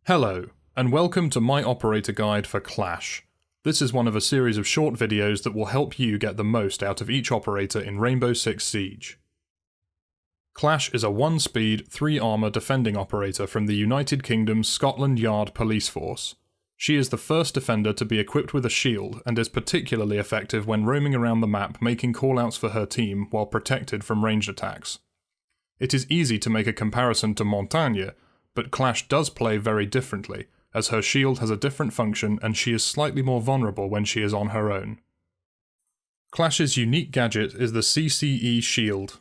Hello, and welcome to my operator guide for Clash. This is one of a series of short videos that will help you get the most out of each operator in Rainbow Six Siege. Clash is a 1-speed, 3-armour defending operator from the United Kingdom's Scotland Yard police force. She is the first defender to be equipped with a shield and is particularly effective when roaming around the map making callouts for her team while protected from ranged attacks. It is easy to make a comparison to Montagne, but Clash does play very differently, as her shield has a different function and she is slightly more vulnerable when she is on her own. Clash's unique gadget is the CCE shield.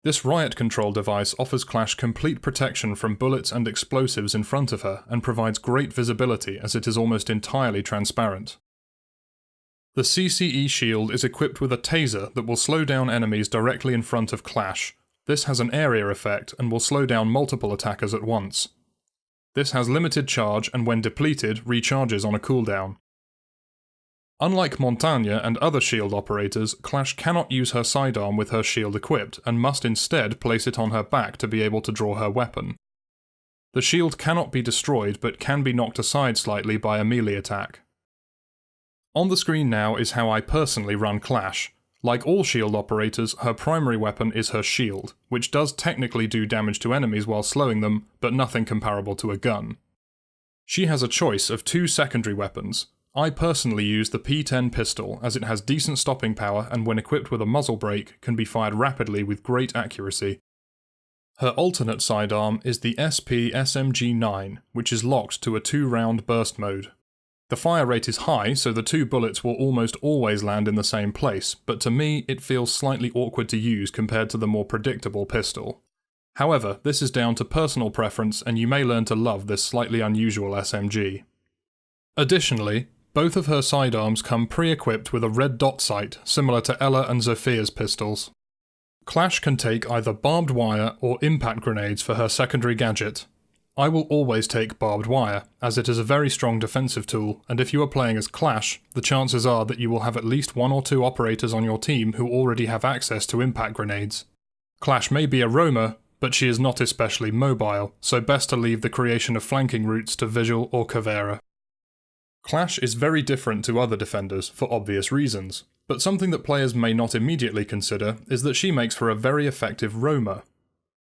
This riot control device offers Clash complete protection from bullets and explosives in front of her and provides great visibility as it is almost entirely transparent. The CCE shield is equipped with a taser that will slow down enemies directly in front of Clash. This has an area effect and will slow down multiple attackers at once. This has limited charge and when depleted recharges on a cooldown. Unlike Montagne and other shield operators, Clash cannot use her sidearm with her shield equipped and must instead place it on her back to be able to draw her weapon. The shield cannot be destroyed but can be knocked aside slightly by a melee attack. On the screen now is how I personally run Clash. Like all shield operators, her primary weapon is her shield, which does technically do damage to enemies while slowing them, but nothing comparable to a gun. She has a choice of 2 secondary weapons. I personally use the P10 pistol as it has decent stopping power and when equipped with a muzzle brake can be fired rapidly with great accuracy. Her alternate sidearm is the SP SMG9, which is locked to a 2-round burst mode. The fire rate is high, so the 2 bullets will almost always land in the same place, but to me it feels slightly awkward to use compared to the more predictable pistol. However, this is down to personal preference and you may learn to love this slightly unusual SMG. Additionally, both of her sidearms come pre-equipped with a red dot sight, similar to Ella and Zophia's pistols. Clash can take either barbed wire or impact grenades for her secondary gadget. I will always take barbed wire, as it is a very strong defensive tool, and if you are playing as Clash, the chances are that you will have at least 1 or 2 operators on your team who already have access to impact grenades. Clash may be a roamer, but she is not especially mobile, so best to leave the creation of flanking routes to Vigil or Caveira. Clash is very different to other defenders, for obvious reasons, but something that players may not immediately consider is that she makes for a very effective roamer.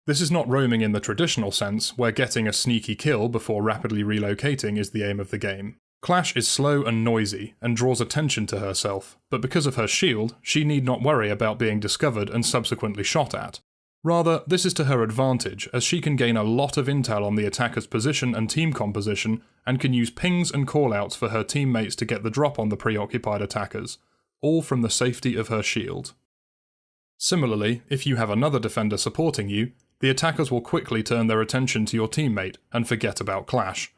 This is not roaming in the traditional sense, where getting a sneaky kill before rapidly relocating is the aim of the game. Clash is slow and noisy, and draws attention to herself, but because of her shield, she need not worry about being discovered and subsequently shot at. Rather, this is to her advantage, as she can gain a lot of intel on the attacker's position and team composition, and can use pings and callouts for her teammates to get the drop on the preoccupied attackers, all from the safety of her shield. Similarly, if you have another defender supporting you, the attackers will quickly turn their attention to your teammate and forget about Clash.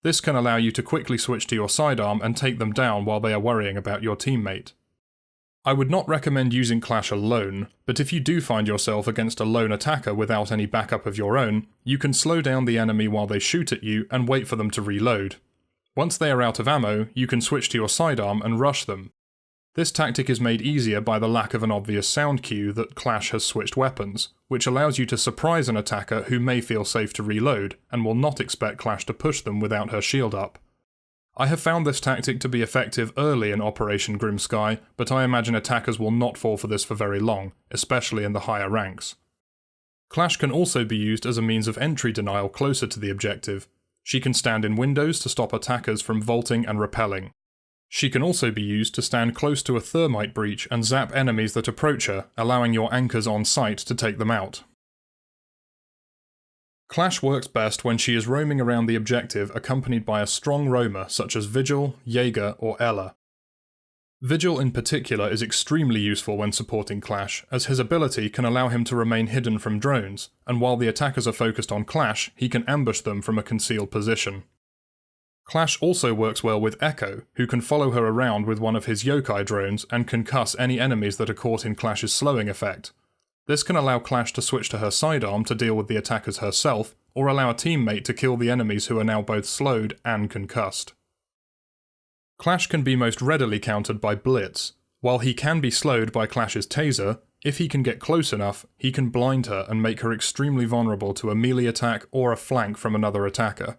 This can allow you to quickly switch to your sidearm and take them down while they are worrying about your teammate. I would not recommend using Clash alone, but if you do find yourself against a lone attacker without any backup of your own, you can slow down the enemy while they shoot at you and wait for them to reload. Once they are out of ammo, you can switch to your sidearm and rush them. This tactic is made easier by the lack of an obvious sound cue that Clash has switched weapons, which allows you to surprise an attacker who may feel safe to reload, and will not expect Clash to push them without her shield up. I have found this tactic to be effective early in Operation Grim Sky, but I imagine attackers will not fall for this for very long, especially in the higher ranks. Clash can also be used as a means of entry denial closer to the objective. She can stand in windows to stop attackers from vaulting and rappelling. She can also be used to stand close to a thermite breach and zap enemies that approach her, allowing your anchors on site to take them out. Clash works best when she is roaming around the objective accompanied by a strong roamer such as Vigil, Jaeger or Ella. Vigil in particular is extremely useful when supporting Clash, as his ability can allow him to remain hidden from drones, and while the attackers are focused on Clash, he can ambush them from a concealed position. Clash also works well with Echo, who can follow her around with one of his yokai drones and concuss any enemies that are caught in Clash's slowing effect. This can allow Clash to switch to her sidearm to deal with the attackers herself, or allow a teammate to kill the enemies who are now both slowed and concussed. Clash can be most readily countered by Blitz. While he can be slowed by Clash's taser, if he can get close enough, he can blind her and make her extremely vulnerable to a melee attack or a flank from another attacker.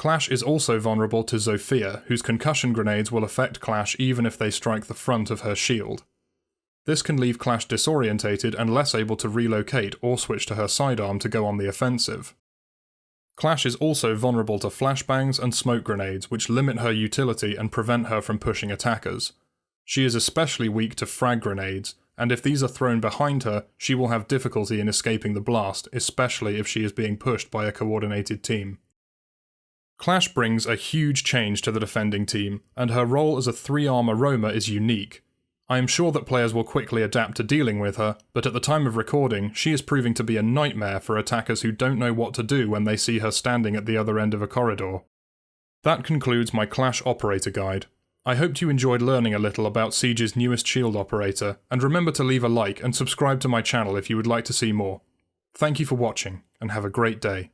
Clash is also vulnerable to Zofia, whose concussion grenades will affect Clash even if they strike the front of her shield. This can leave Clash disorientated and less able to relocate or switch to her sidearm to go on the offensive. Clash is also vulnerable to flashbangs and smoke grenades, which limit her utility and prevent her from pushing attackers. She is especially weak to frag grenades, and if these are thrown behind her, she will have difficulty in escaping the blast, especially if she is being pushed by a coordinated team. Clash brings a huge change to the defending team, and her role as a 3-armor roamer is unique. I am sure that players will quickly adapt to dealing with her, but at the time of recording, she is proving to be a nightmare for attackers who don't know what to do when they see her standing at the other end of a corridor. That concludes my Clash operator guide. I hoped you enjoyed learning a little about Siege's newest shield operator, and remember to leave a like and subscribe to my channel if you would like to see more. Thank you for watching, and have a great day.